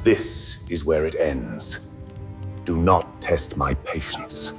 This is where it ends. Do not test my patience.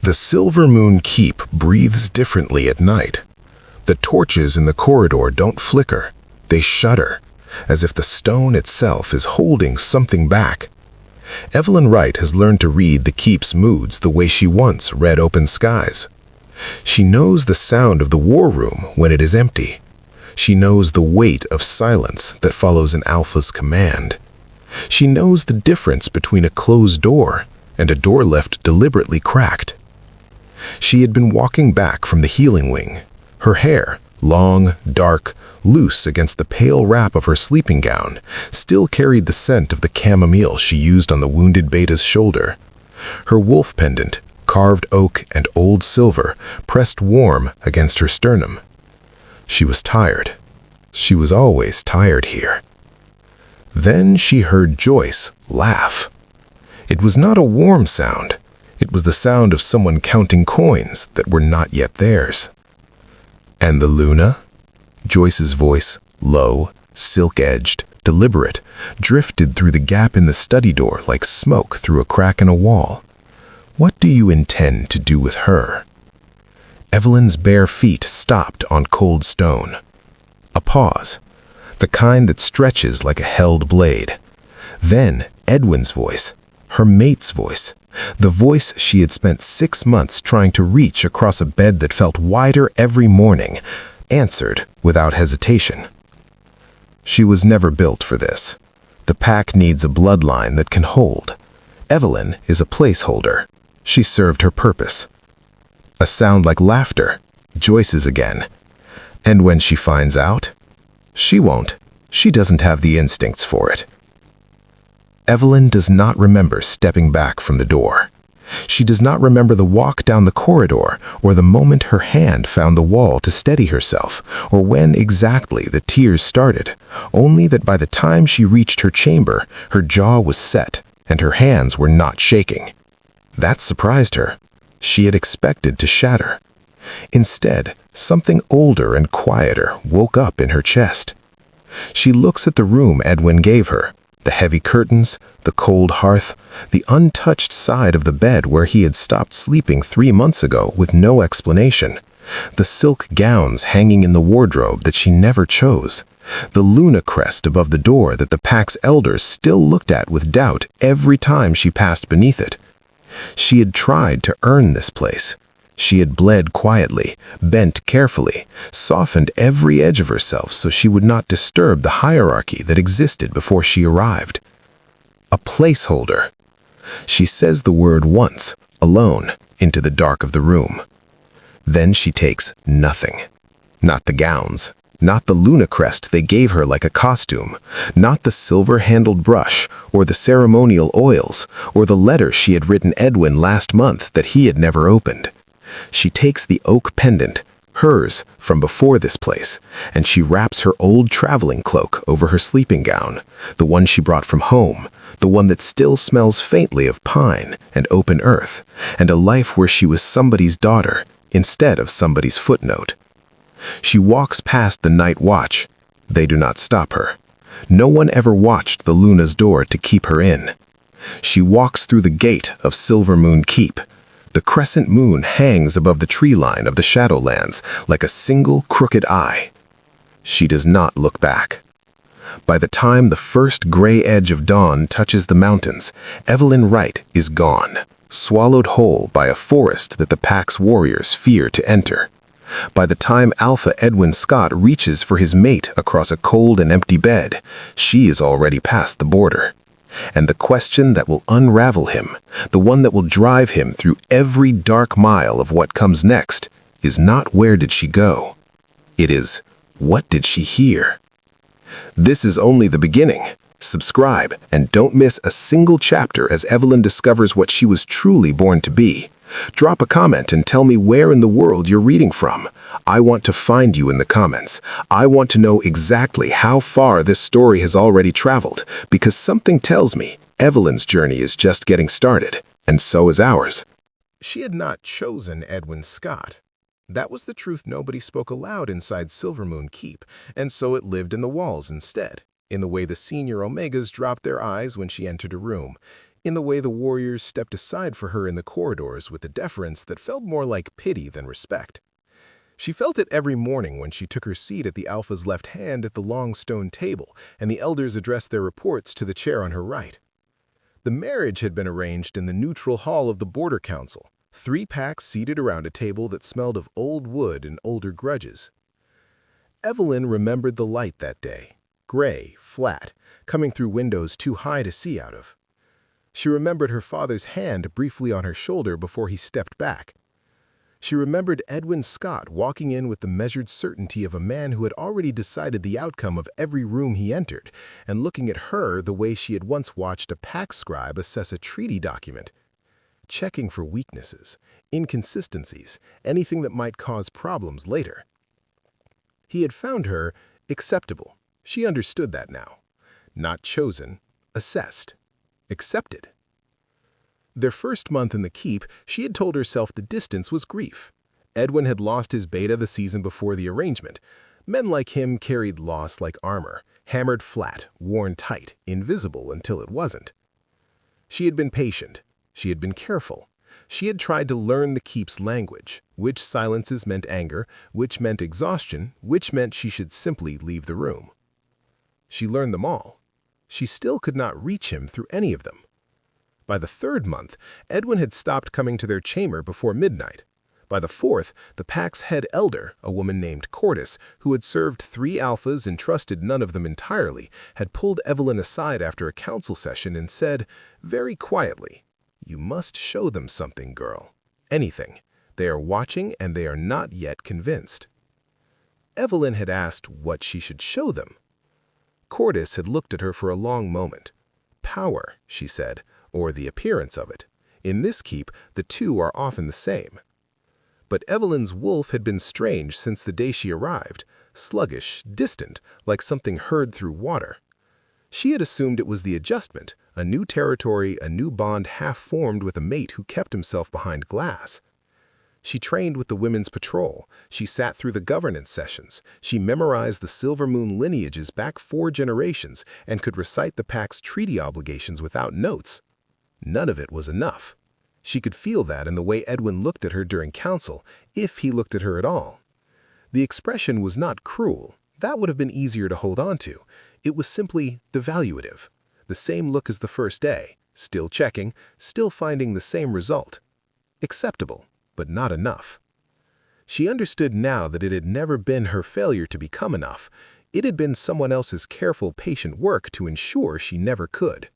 The Silver Moon Keep breathes differently at night. The torches in the corridor don't flicker, they shudder, as if the stone itself is holding something back. Evelynn Wright has learned to read the Keep's moods the way she once read open skies. She knows the sound of the war room when it is empty. She knows the weight of silence that follows an alpha's command. She knows the difference between a closed door and a door left deliberately cracked. She had been walking back from the healing wing. Her hair, long, dark, loose against the pale wrap of her sleeping gown, still carried the scent of the chamomile she used on the wounded Beta's shoulder. Her wolf pendant, carved oak and old silver, pressed warm against her sternum. She was tired. She was always tired here. Then she heard Joyce laugh. It was not a warm sound. It was the sound of someone counting coins that were not yet theirs. "And the Luna?" Joyce's voice, low, silk-edged, deliberate, drifted through the gap in the study door like smoke through a crack in a wall. "What do you intend to do with her?" Evelyn's bare feet stopped on cold stone. A pause, the kind that stretches like a held blade. Then Edwin's voice, her mate's voice, the voice she had spent 6 months trying to reach across a bed that felt wider every morning, answered without hesitation. She was never built for this. The pack needs a bloodline that can hold. Evelynn is a placeholder. She served her purpose. A sound like laughter, Joyce's again. And when she finds out, she won't. She doesn't have the instincts for it. Evelynn does not remember stepping back from the door. She does not remember the walk down the corridor, or the moment her hand found the wall to steady herself, or when exactly the tears started, only that by the time she reached her chamber, her jaw was set, and her hands were not shaking. That surprised her. She had expected to shatter. Instead, something older and quieter woke up in her chest. She looks at the room Edwin gave her. The heavy curtains, the cold hearth, the untouched side of the bed where he had stopped sleeping 3 months ago with no explanation, the silk gowns hanging in the wardrobe that she never chose, the Luna crest above the door that the pack's elders still looked at with doubt every time she passed beneath it. She had tried to earn this place. She had bled quietly, bent carefully, softened every edge of herself so she would not disturb the hierarchy that existed before she arrived. A placeholder. She says the word once, alone, into the dark of the room. Then she takes nothing. Not the gowns, not the Luna crest they gave her like a costume, not the silver-handled brush, or the ceremonial oils, or the letter she had written Edwin last month that he had never opened. She takes the oak pendant, hers from before this place, and she wraps her old traveling cloak over her sleeping gown, the one she brought from home, the one that still smells faintly of pine and open earth, and a life where she was somebody's daughter instead of somebody's footnote. She walks past the night watch. They do not stop her. No one ever watched the Luna's door to keep her in. She walks through the gate of Silver Moon Keep. The crescent moon hangs above the tree line of the shadowlands like a single crooked eye. She does not look back. By the time the first gray edge of dawn touches the mountains, Evelynn Wright is gone, swallowed whole by a forest that the pack's warriors fear to enter. By the time Alpha Edwin Scott reaches for his mate across a cold and empty bed, she is already past the border. And the question that will unravel him, the one that will drive him through every dark mile of what comes next, is not where did she go. It is, what did she hear? This is only the beginning. subscribe, and don't miss a single chapter as Evelynn discovers what she was truly born to be. Drop a comment and tell me where in the world you're reading from. I want to find you in the comments. I want to know exactly how far this story has already traveled, because something tells me Evelynn's journey is just getting started, and so is ours. She had not chosen Edwin Scott. That was the truth nobody spoke aloud inside Silvermoon Keep, and so it lived in the walls instead, in the way the senior Omegas dropped their eyes when she entered a room, in the way the warriors stepped aside for her in the corridors with a deference that felt more like pity than respect. She felt it every morning when she took her seat at the Alpha's left hand at the long stone table, and the elders addressed their reports to the chair on her right. The marriage had been arranged in the neutral hall of the Border Council, 3 packs seated around a table that smelled of old wood and older grudges. Evelynn remembered the light that day, gray, flat, coming through windows too high to see out of. She remembered her father's hand briefly on her shoulder before he stepped back. She remembered Edwin Scott walking in with the measured certainty of a man who had already decided the outcome of every room he entered, and looking at her the way she had once watched a pack scribe assess a treaty document, checking for weaknesses, inconsistencies, anything that might cause problems later. He had found her acceptable. She understood that now. Not chosen, assessed, accepted. Their first month in the keep, she had told herself the distance was grief. Edwin had lost his beta the season before the arrangement. Men like him carried loss like armor, hammered flat, worn tight, invisible until it wasn't. She had been patient. She had been careful. She had tried to learn the keep's language, which silences meant anger, which meant exhaustion, which meant she should simply leave the room. She learned them all. She still could not reach him through any of them. By the 3rd month, Edwin had stopped coming to their chamber before midnight. By the 4th, the pack's head elder, a woman named Cordis, who had served 3 alphas and trusted none of them entirely, had pulled Evelynn aside after a council session and said, very quietly, "You must show them something, girl. Anything. They are watching and they are not yet convinced." Evelynn had asked what she should show them. Cordis had looked at her for a long moment. Power, she said, or the appearance of it. In this keep, the two are often the same. But Evelynn's wolf had been strange since the day she arrived, sluggish, distant, like something heard through water. She had assumed it was the adjustment, a new territory, a new bond half-formed with a mate who kept himself behind glass. She trained with the Women's Patrol. She sat through the governance sessions. She memorized the Silvermoon lineages back 4 generations and could recite the pack's treaty obligations without notes. None of it was enough. She could feel that in the way Edwin looked at her during council, if he looked at her at all. The expression was not cruel. That would have been easier to hold on to. It was simply devaluative. The same look as the first day, still checking, still finding the same result. Acceptable, but not enough. She understood now that it had never been her failure to become enough. It had been someone else's careful, patient work to ensure she never could.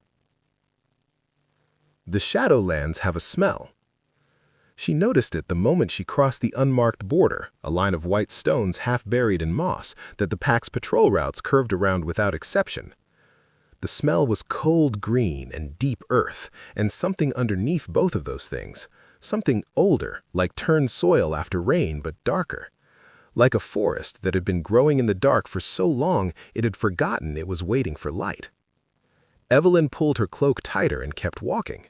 The shadowlands have a smell. She noticed it the moment she crossed the unmarked border, a line of white stones half buried in moss that the pack's patrol routes curved around without exception. The smell was cold green and deep earth, and something underneath both of those things. Something older, like turned soil after rain, but darker. Like a forest that had been growing in the dark for so long it had forgotten it was waiting for light. Evelynn pulled her cloak tighter and kept walking.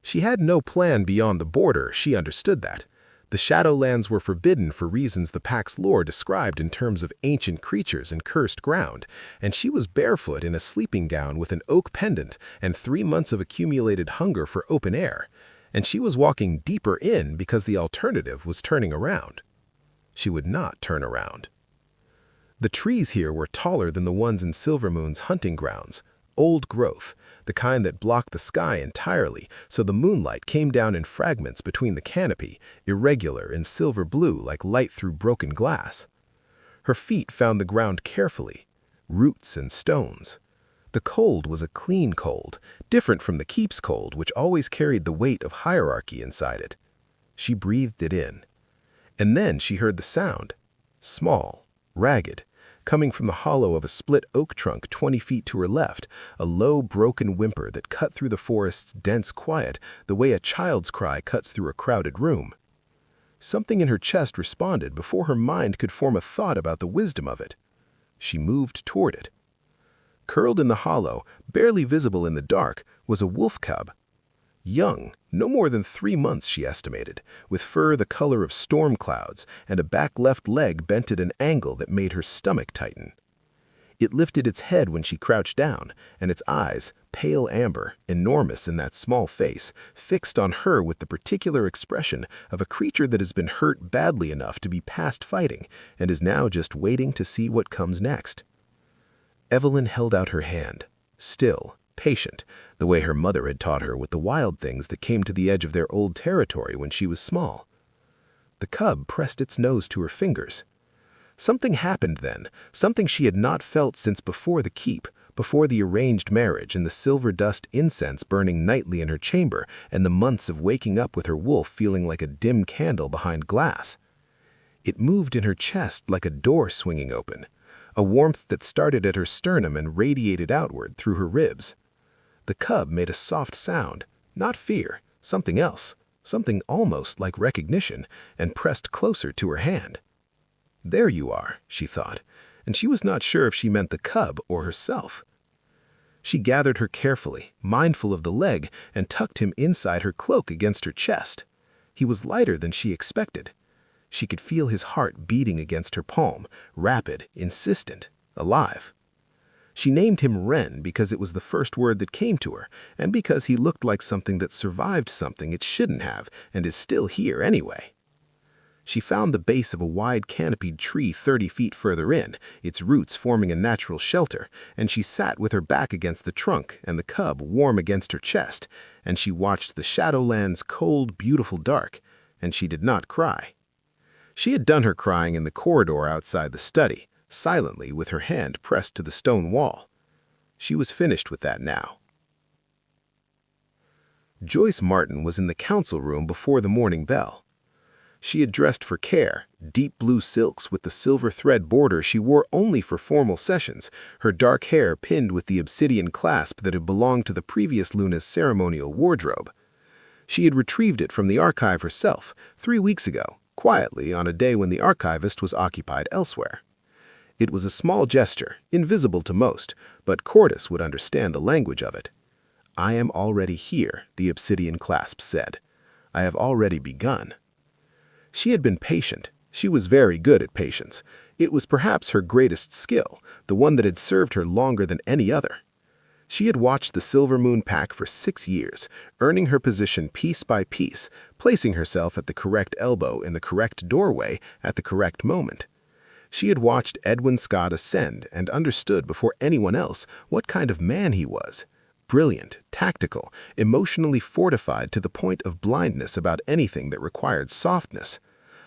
She had no plan beyond the border, she understood that. The Shadowlands were forbidden for reasons the pack's lore described in terms of ancient creatures and cursed ground, and she was barefoot in a sleeping gown with an oak pendant and 3 months of accumulated hunger for open air, and she was walking deeper in because the alternative was turning around. She would not turn around. The trees here were taller than the ones in Silvermoon's hunting grounds, old growth, the kind that blocked the sky entirely, so the moonlight came down in fragments between the canopy, irregular and silver blue like light through broken glass. Her feet found the ground carefully, roots and stones. The cold was a clean cold, different from the keep's cold, which always carried the weight of hierarchy inside it. She breathed it in. And then she heard the sound, small, ragged, Coming from the hollow of a split oak trunk 20 feet to her left, a low, broken whimper that cut through the forest's dense quiet the way a child's cry cuts through a crowded room. Something in her chest responded before her mind could form a thought about the wisdom of it. She moved toward it. Curled in the hollow, barely visible in the dark, was a wolf cub. Young, no more than 3 months, she estimated, with fur the color of storm clouds and a back left leg bent at an angle that made her stomach tighten. It lifted its head when she crouched down, and its eyes, pale amber, enormous in that small face, fixed on her with the particular expression of a creature that has been hurt badly enough to be past fighting and is now just waiting to see what comes next. Evelynn held out her hand, still, patient, the way her mother had taught her with the wild things that came to the edge of their old territory when she was small. The cub pressed its nose to her fingers. Something happened then, something she had not felt since before the keep, before the arranged marriage and the silver dust incense burning nightly in her chamber and the months of waking up with her wolf feeling like a dim candle behind glass. It moved in her chest like a door swinging open, a warmth that started at her sternum and radiated outward through her ribs. The cub made a soft sound, not fear, something else, something almost like recognition, and pressed closer to her hand. There you are, she thought, and she was not sure if she meant the cub or herself. She gathered her carefully, mindful of the leg, and tucked him inside her cloak against her chest. He was lighter than she expected. She could feel his heart beating against her palm, rapid, insistent, alive. She named him Wren because it was the first word that came to her, and because he looked like something that survived something it shouldn't have and is still here anyway. She found the base of a wide canopied tree 30 feet further in, its roots forming a natural shelter, and she sat with her back against the trunk and the cub warm against her chest, and she watched the shadowlands' cold, beautiful dark, and she did not cry. She had done her crying in the corridor outside the study, silently with her hand pressed to the stone wall. She was finished with that now. Joyce Martin was in the council room before the morning bell. She had dressed for care, deep blue silks with the silver thread border she wore only for formal sessions, her dark hair pinned with the obsidian clasp that had belonged to the previous Luna's ceremonial wardrobe. She had retrieved it from the archive herself 3 weeks ago, quietly on a day when the archivist was occupied elsewhere. It was a small gesture, invisible to most, but Cordis would understand the language of it. "I am already here," the obsidian clasp said. "I have already begun." She had been patient. She was very good at patience. It was perhaps her greatest skill, the one that had served her longer than any other. She had watched the Silver Moon pack for 6 years, earning her position piece by piece, placing herself at the correct elbow in the correct doorway at the correct moment. She had watched Edwin Scott ascend and understood before anyone else what kind of man he was. Brilliant, tactical, emotionally fortified to the point of blindness about anything that required softness.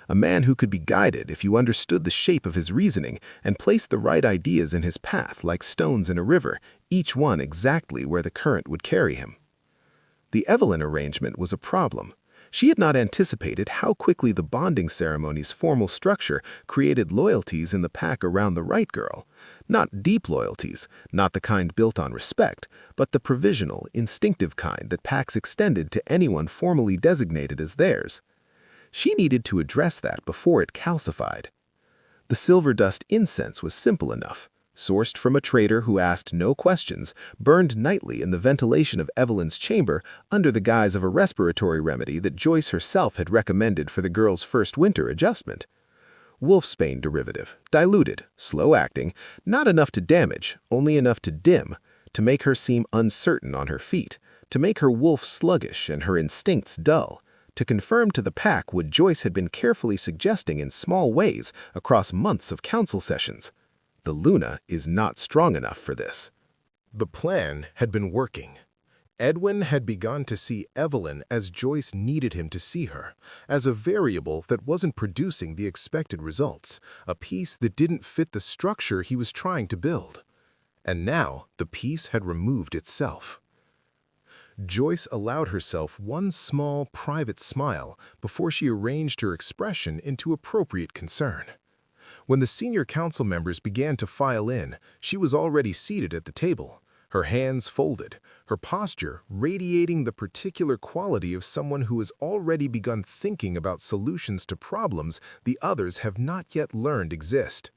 A man who could be guided if you understood the shape of his reasoning and placed the right ideas in his path like stones in a river, each one exactly where the current would carry him. The Evelynn arrangement was a problem. She had not anticipated how quickly the bonding ceremony's formal structure created loyalties in the pack around the Wright girl. Not deep loyalties, not the kind built on respect, but the provisional, instinctive kind that packs extended to anyone formally designated as theirs. She needed to address that before it calcified. The silver dust incense was simple enough. Sourced from a trader who asked no questions, burned nightly in the ventilation of Evelynn's chamber under the guise of a respiratory remedy that Joyce herself had recommended for the girl's first winter adjustment. Wolfsbane derivative, diluted, slow-acting, not enough to damage, only enough to dim, to make her seem uncertain on her feet, to make her wolf sluggish and her instincts dull, to confirm to the pack what Joyce had been carefully suggesting in small ways across months of council sessions. The Luna is not strong enough for this. The plan had been working. Edwin had begun to see Evelynn as Joyce needed him to see her, as a variable that wasn't producing the expected results, a piece that didn't fit the structure he was trying to build. And now the piece had removed itself. Joyce allowed herself one small, private smile before she arranged her expression into appropriate concern. When the senior council members began to file in, she was already seated at the table, her hands folded, her posture radiating the particular quality of someone who has already begun thinking about solutions to problems the others have not yet learned exist.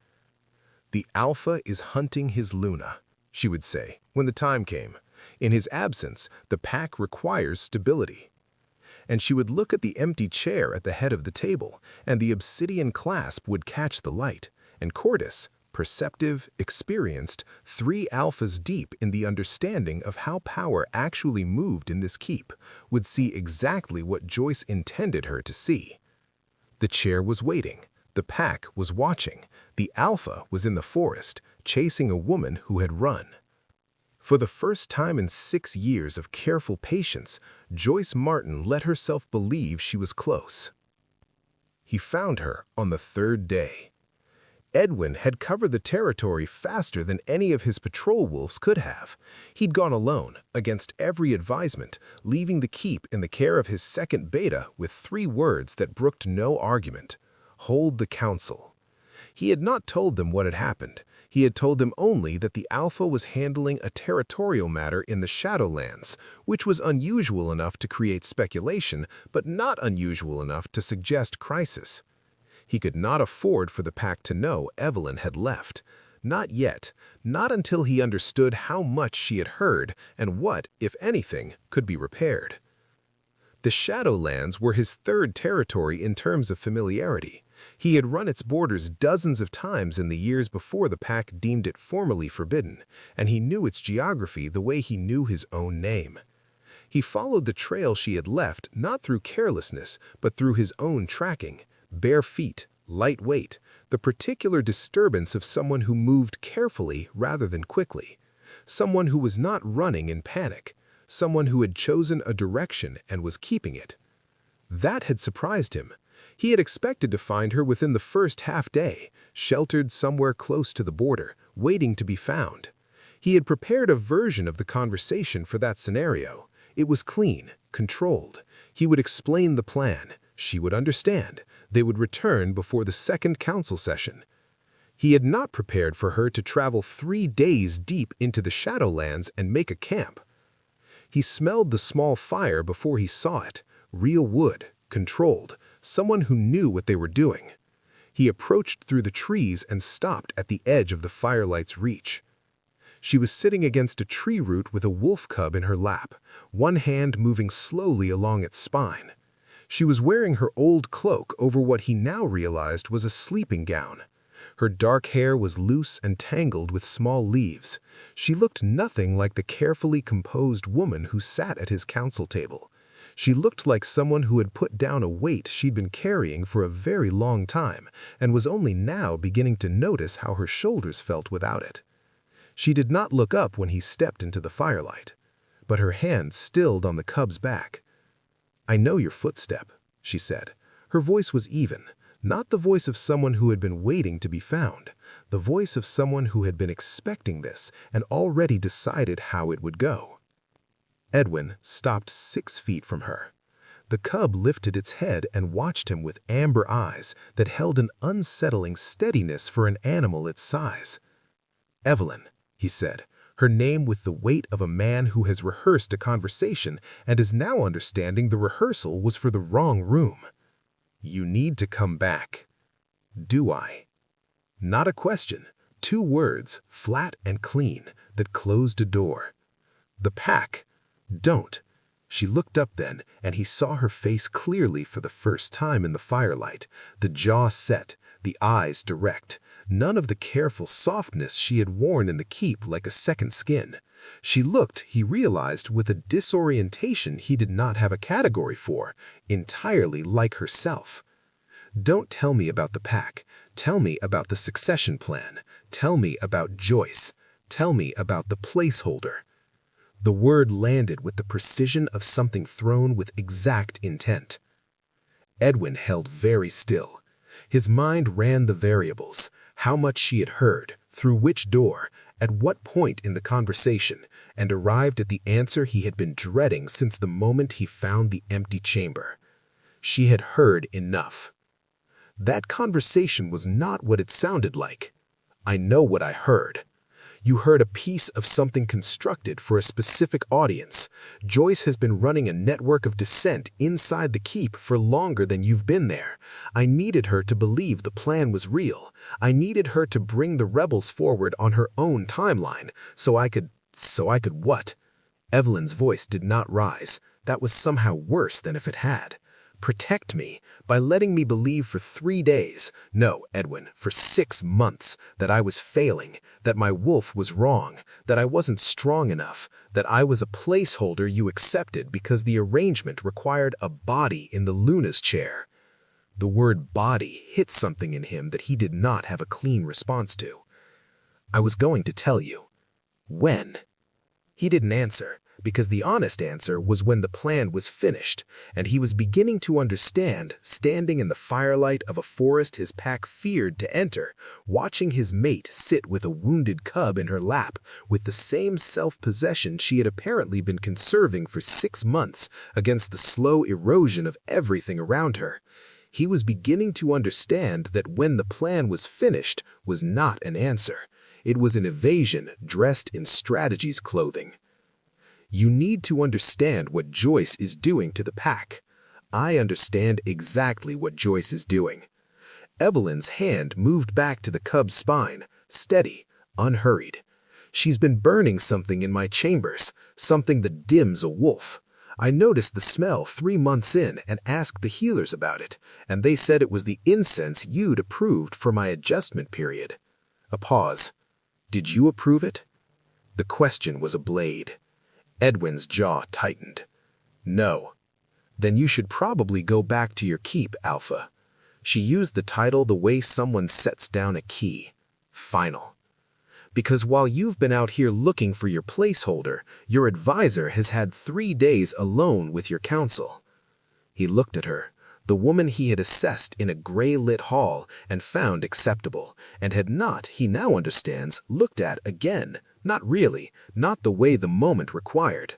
"The Alpha is hunting his Luna," she would say when the time came. "In his absence, the pack requires stability." And she would look at the empty chair at the head of the table, and the obsidian clasp would catch the light, and Cordis, perceptive, experienced, 3 alphas deep in the understanding of how power actually moved in this keep, would see exactly what Joyce intended her to see. The chair was waiting, the pack was watching, the alpha was in the forest, chasing a woman who had run. For the first time in 6 years of careful patience, Joyce Martin let herself believe she was close. He found her on the 3rd day. Edwin had covered the territory faster than any of his patrol wolves could have. He'd gone alone, against every advisement, leaving the keep in the care of his second beta with 3 words that brooked no argument: "Hold the council." He had not told them what had happened. He had told them only that the Alpha was handling a territorial matter in the Shadowlands, which was unusual enough to create speculation, but not unusual enough to suggest crisis. He could not afford for the pack to know Evelynn had left. Not yet, not until he understood how much she had heard and what, if anything, could be repaired. The Shadowlands were his 3rd territory in terms of familiarity. He had run its borders dozens of times in the years before the pack deemed it formally forbidden, and he knew its geography the way he knew his own name. He followed the trail she had left not through carelessness, but through his own tracking: bare feet, light weight, the particular disturbance of someone who moved carefully rather than quickly, someone who was not running in panic, someone who had chosen a direction and was keeping it. That had surprised him. He had expected to find her within the first half-day, sheltered somewhere close to the border, waiting to be found. He had prepared a version of the conversation for that scenario. It was clean, controlled. He would explain the plan. She would understand. They would return before the second council session. He had not prepared for her to travel 3 days deep into the Shadowlands and make a camp. He smelled the small fire before he saw it. Real wood, controlled, someone who knew what they were doing. He approached through the trees and stopped at the edge of the firelight's reach. She was sitting against a tree root with a wolf cub in her lap, one hand moving slowly along its spine. She was wearing her old cloak over what he now realized was a sleeping gown. Her dark hair was loose and tangled with small leaves. She looked nothing like the carefully composed woman who sat at his council table. She looked like someone who had put down a weight she'd been carrying for a very long time and was only now beginning to notice how her shoulders felt without it. She did not look up when he stepped into the firelight, but her hand stilled on the cub's back. "I know your footstep," she said. Her voice was even, not the voice of someone who had been waiting to be found, the voice of someone who had been expecting this and already decided how it would go. Edwin stopped 6 feet from her. The cub lifted its head and watched him with amber eyes that held an unsettling steadiness for an animal its size. "Evelynn," he said, her name with the weight of a man who has rehearsed a conversation and is now understanding the rehearsal was for the wrong room. "You need to come back." "Do I?" Not a question, 2 words, flat and clean, that closed a door. The pack. "Don't." She looked up then, and he saw her face clearly for the first time in the firelight, the jaw set, the eyes direct, none of the careful softness she had worn in the keep like a second skin. She looked, he realized, with a disorientation he did not have a category for, entirely like herself. "Don't tell me about the pack. Tell me about the succession plan. Tell me about Joyce. Tell me about the placeholder." The word landed with the precision of something thrown with exact intent. Edwin held very still. His mind ran the variables, how much she had heard, through which door, at what point in the conversation, and arrived at the answer he had been dreading since the moment he found the empty chamber. She had heard enough. That conversation was not what it sounded like. I know what I heard. You heard a piece of something constructed for a specific audience. Joyce has been running a network of dissent inside the keep for longer than you've been there. I needed her to believe the plan was real. I needed her to bring the rebels forward on her own timeline, so I could what? Evelyn's voice did not rise. That was somehow worse than if it had. Protect me by letting me believe for 3 days, no, Edwin, for 6 months, that I was failing, that my wolf was wrong, that I wasn't strong enough, that I was a placeholder you accepted because the arrangement required a body in the Luna's chair. The word body hit something in him that he did not have a clean response to. I was going to tell you. When? He didn't answer, because the honest answer was when the plan was finished, and he was beginning to understand, standing in the firelight of a forest his pack feared to enter, watching his mate sit with a wounded cub in her lap with the same self-possession she had apparently been conserving for 6 months against the slow erosion of everything around her. He was beginning to understand that when the plan was finished was not an answer. It was an evasion dressed in strategy's clothing. You need to understand what Joyce is doing to the pack. I understand exactly what Joyce is doing. Evelyn's hand moved back to the cub's spine, steady, unhurried. She's been burning something in my chambers, something that dims a wolf. I noticed the smell 3 months in and asked the healers about it, and they said it was the incense you'd approved for my adjustment period. A pause. Did you approve it? The question was a blade. Edwin's jaw tightened. No. Then you should probably go back to your keep, Alpha. She used the title the way someone sets down a key. Final. Because while you've been out here looking for your placeholder, your advisor has had 3 days alone with your counsel. He looked at her, the woman he had assessed in a gray-lit hall and found acceptable, and had not, he now understands, looked at again. Not really, not the way the moment required.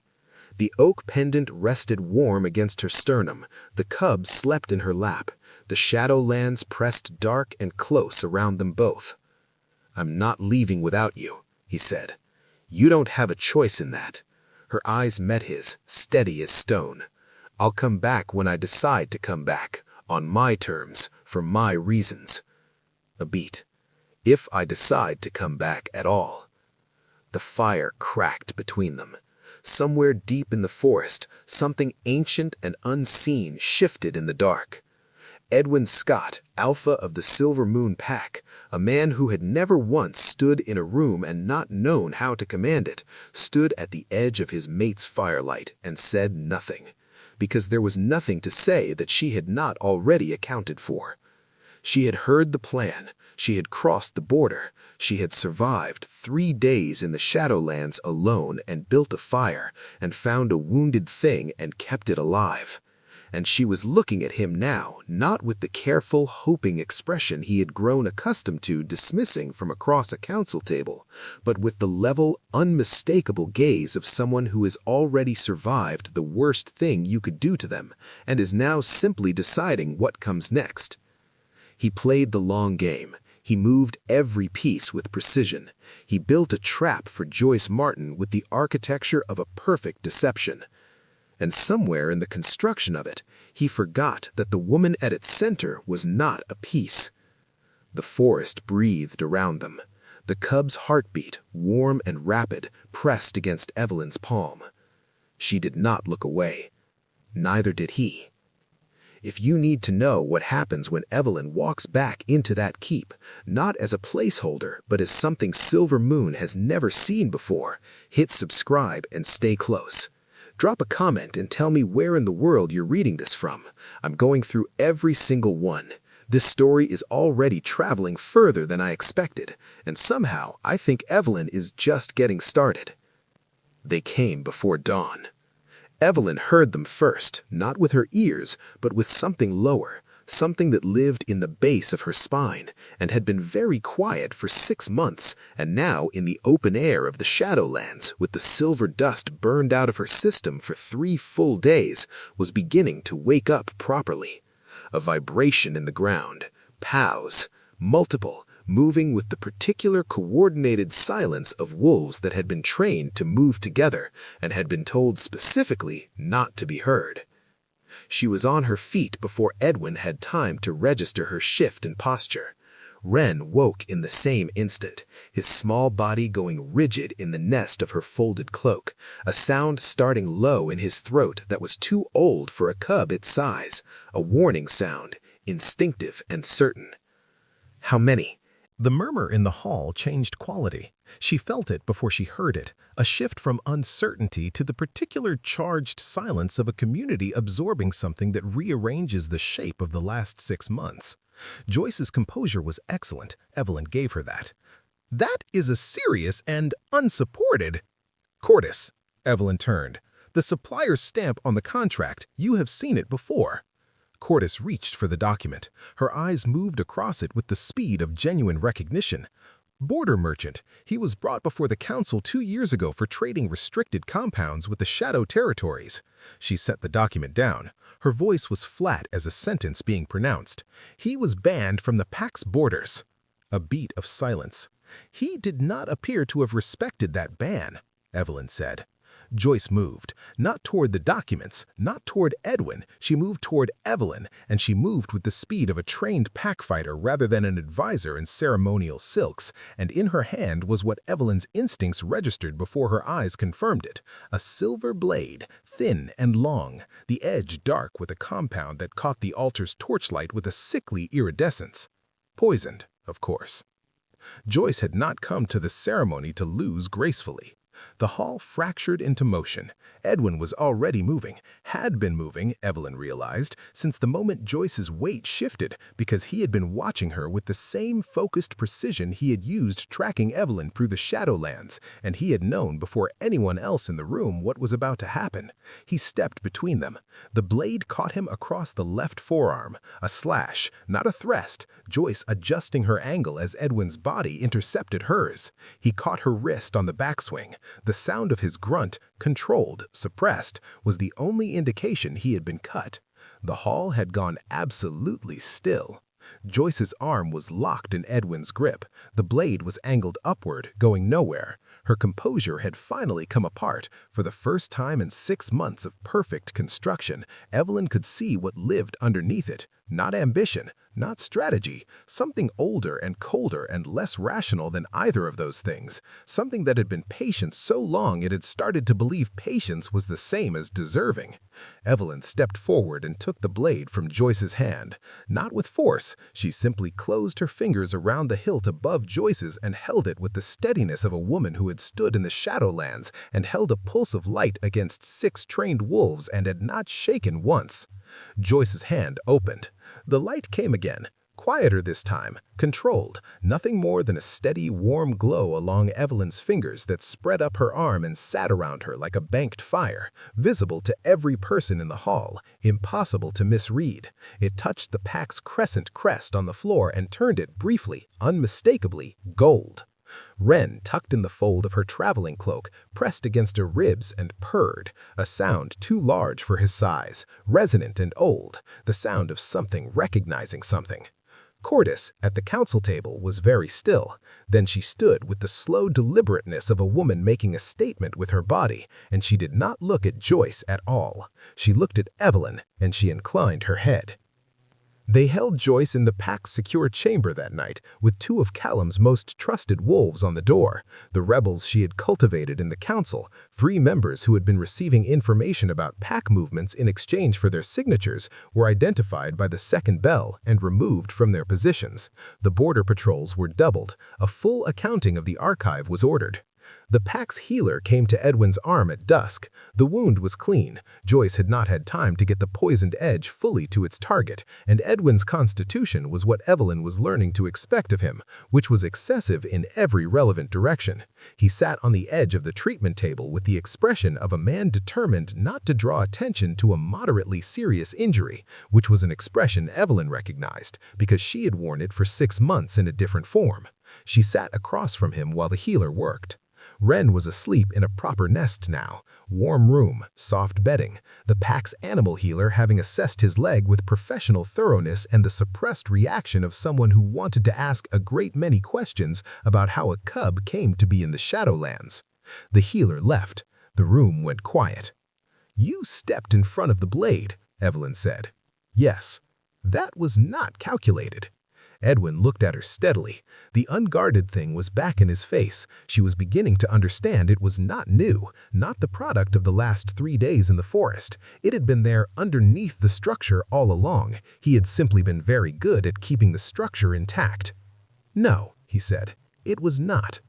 The oak pendant rested warm against her sternum, the cub slept in her lap, the shadowlands pressed dark and close around them both. I'm not leaving without you, he said. You don't have a choice in that. Her eyes met his, steady as stone. I'll come back when I decide to come back, on my terms, for my reasons. A beat. If I decide to come back at all. The fire cracked between them. Somewhere deep in the forest, something ancient and unseen shifted in the dark. Edwin Scott, Alpha of the Silver Moon Pack, a man who had never once stood in a room and not known how to command it, stood at the edge of his mate's firelight and said nothing, because there was nothing to say that she had not already accounted for. She had heard the plan. She had crossed the border. She had survived 3 days in the Shadowlands alone and built a fire and found a wounded thing and kept it alive. And she was looking at him now, not with the careful, hoping expression he had grown accustomed to dismissing from across a council table, but with the level, unmistakable gaze of someone who has already survived the worst thing you could do to them and is now simply deciding what comes next. He played the long game. He moved every piece with precision. He built a trap for Joyce Martin with the architecture of a perfect deception. And somewhere in the construction of it, he forgot that the woman at its center was not a piece. The forest breathed around them. The cub's heartbeat, warm and rapid, pressed against Evelyn's palm. She did not look away. Neither did he. If you need to know what happens when Evelynn walks back into that keep, not as a placeholder, but as something Silver Moon has never seen before, hit subscribe and stay close. Drop a comment and tell me where in the world you're reading this from. I'm going through every single one. This story is already traveling further than I expected, and somehow I think Evelynn is just getting started. They came before dawn. Evelynn heard them first, not with her ears, but with something lower, something that lived in the base of her spine and had been very quiet for 6 months, and now in the open air of the Shadowlands, with the silver dust burned out of her system for 3 full days, was beginning to wake up properly. A vibration in the ground, Pows, multiple, moving with the particular coordinated silence of wolves that had been trained to move together and had been told specifically not to be heard. She was on her feet before Edwin had time to register her shift in posture. Wren woke in the same instant, his small body going rigid in the nest of her folded cloak, a sound starting low in his throat that was too old for a cub its size, a warning sound, instinctive and certain. How many? The murmur in the hall changed quality. She felt it before she heard it, a shift from uncertainty to the particular charged silence of a community absorbing something that rearranges the shape of the last 6 months. Joyce's composure was excellent. Evelynn gave her that. That is a serious and unsupported. Cordis, Evelynn turned. The supplier's stamp on the contract. You have seen it before. Cordis reached for the document. Her eyes moved across it with the speed of genuine recognition. Border merchant. He was brought before the council 2 years ago for trading restricted compounds with the Shadow Territories. She set the document down. Her voice was flat as a sentence being pronounced. He was banned from the Pax borders. A beat of silence. He did not appear to have respected that ban, Evelynn said. Joyce moved, not toward the documents, not toward Edwin. She moved toward Evelynn, and she moved with the speed of a trained pack-fighter rather than an advisor in ceremonial silks, and in her hand was what Evelynn's instincts registered before her eyes confirmed it, a silver blade, thin and long, the edge dark with a compound that caught the altar's torchlight with a sickly iridescence. Poisoned, of course. Joyce had not come to the ceremony to lose gracefully. The hall fractured into motion. Edwin was already moving, had been moving, Evelynn realized, since the moment Joyce's weight shifted, because he had been watching her with the same focused precision he had used tracking Evelynn through the shadowlands, and he had known before anyone else in the room what was about to happen. He stepped between them. The blade caught him across the left forearm, a slash, not a thrust, Joyce adjusting her angle as Edwin's body intercepted hers. He caught her wrist on the backswing. The sound of his grunt, controlled, suppressed, was the only indication he had been cut. The hall had gone absolutely still. Joyce's arm was locked in Edwin's grip. The blade was angled upward, going nowhere. Her composure had finally come apart. For the first time in 6 months of perfect construction, Evelynn could see what lived underneath it. Not ambition, not strategy, something older and colder and less rational than either of those things. Something that had been patient so long it had started to believe patience was the same as deserving. Evelynn stepped forward and took the blade from Joyce's hand. Not with force, she simply closed her fingers around the hilt above Joyce's and held it with the steadiness of a woman who had stood in the shadowlands and held a pulse of light against 6 trained wolves and had not shaken once. Joyce's hand opened. The light came again, quieter this time, controlled, nothing more than a steady, warm glow along Evelynn's fingers that spread up her arm and sat around her like a banked fire, visible to every person in the hall, impossible to misread. It touched the pack's crescent crest on the floor and turned it briefly, unmistakably, gold. Wren, tucked in the fold of her traveling cloak, pressed against her ribs and purred, a sound too large for his size, resonant and old, the sound of something recognizing something. Cordis, at the council table, was very still. Then she stood with the slow deliberateness of a woman making a statement with her body, and she did not look at Joyce at all. She looked at Evelynn, and she inclined her head. They held Joyce in the pack's secure chamber that night, with 2 of Callum's most trusted wolves on the door, the rebels she had cultivated in the council, 3 members who had been receiving information about pack movements in exchange for their signatures, were identified by the second bell and removed from their positions. The border patrols were doubled. A full accounting of the archive was ordered. The pack's healer came to Edwin's arm at dusk. The wound was clean. Joyce had not had time to get the poisoned edge fully to its target, and Edwin's constitution was what Evelynn was learning to expect of him, which was excessive in every relevant direction. He sat on the edge of the treatment table with the expression of a man determined not to draw attention to a moderately serious injury, which was an expression Evelynn recognized, because she had worn it for 6 months in a different form. She sat across from him while the healer worked. Wren was asleep in a proper nest now. Warm room, soft bedding, the pack's animal healer having assessed his leg with professional thoroughness and the suppressed reaction of someone who wanted to ask a great many questions about how a cub came to be in the Shadowlands. The healer left. The room went quiet. "You stepped in front of the blade," Evelynn said. "Yes." That was not calculated. Edwin looked at her steadily. The unguarded thing was back in his face. She was beginning to understand it was not new, not the product of the last 3 days in the forest. It had been there underneath the structure all along. He had simply been very good at keeping the structure intact. "No," he said, "it was not."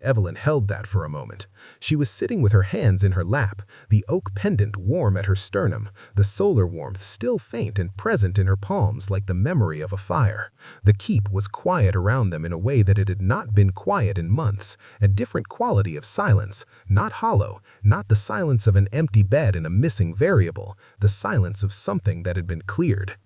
Evelynn held that for a moment. She was sitting with her hands in her lap, the oak pendant warm at her sternum, the solar warmth still faint and present in her palms like the memory of a fire. The keep was quiet around them in a way that it had not been quiet in months, a different quality of silence, not hollow, not the silence of an empty bed and a missing variable, the silence of something that had been cleared.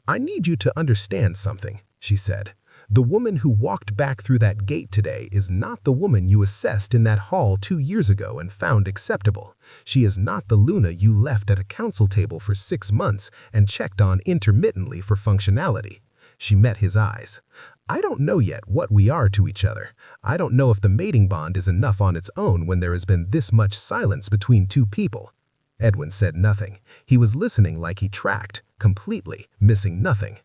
"I need you to understand something," she said. "The woman who walked back through that gate today is not the woman you assessed in that hall 2 years ago and found acceptable. She is not the Luna you left at a council table for 6 months and checked on intermittently for functionality." She met his eyes. "I don't know yet what we are to each other. I don't know if the mating bond is enough on its own when there has been this much silence between 2 people. Edwin said nothing. He was listening like he tracked, completely, missing nothing.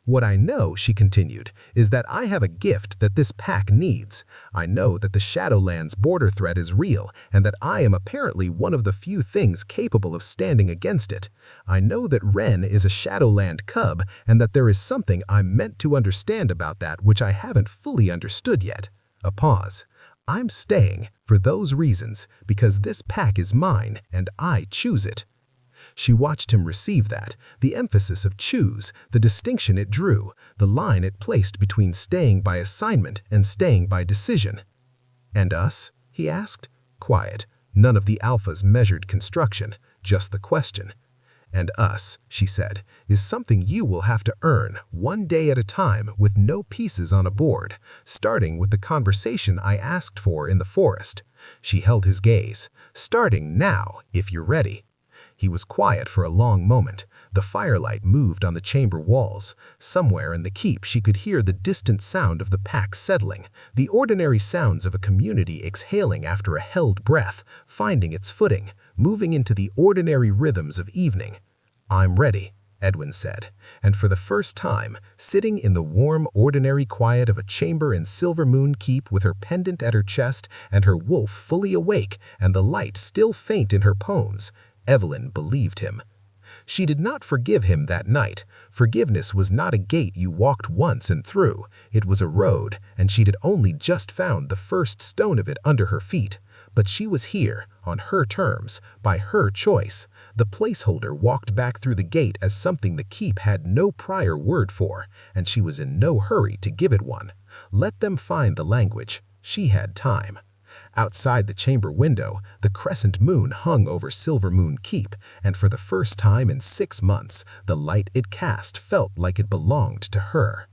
"What I know," she continued, "is that I have a gift that this pack needs. I know that the Shadowlands border threat is real and that I am apparently one of the few things capable of standing against it. I know that Wren is a Shadowland cub and that there is something I'm meant to understand about that which I haven't fully understood yet." A pause. "I'm staying for those reasons because this pack is mine and I choose it." She watched him receive that, the emphasis of choose, the distinction it drew, the line it placed between staying by assignment and staying by decision. "And us?" he asked. Quiet, none of the alpha's measured construction, just the question. "And us," she said, "is something you will have to earn, 1 day at a time with no pieces on a board, starting with the conversation I asked for in the forest." She held his gaze. "Starting now, if you're ready." He was quiet for a long moment. The firelight moved on the chamber walls. Somewhere in the keep she could hear the distant sound of the pack settling, the ordinary sounds of a community exhaling after a held breath, finding its footing, moving into the ordinary rhythms of evening. "I'm ready," Edwin said, and for the first time, sitting in the warm, ordinary quiet of a chamber in Silver Moon Keep with her pendant at her chest and her wolf fully awake and the light still faint in her poems, Evelynn believed him. She did not forgive him that night. Forgiveness was not a gate you walked once and through. It was a road, and she'd only just found the first stone of it under her feet. But she was here, on her terms, by her choice. The placeholder walked back through the gate as something the keep had no prior word for, and she was in no hurry to give it one. Let them find the language. She had time. Outside the chamber window, the crescent moon hung over Silver Moon Keep, and for the first time in 6 months, the light it cast felt like it belonged to her.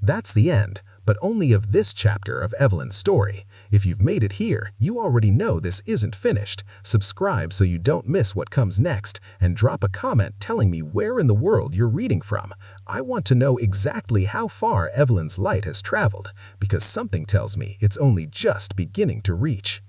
That's the end, but only of this chapter of Evelynn's story. If you've made it here, you already know this isn't finished. Subscribe so you don't miss what comes next, and drop a comment telling me where in the world you're reading from. I want to know exactly how far Evelynn's light has traveled, because something tells me it's only just beginning to reach.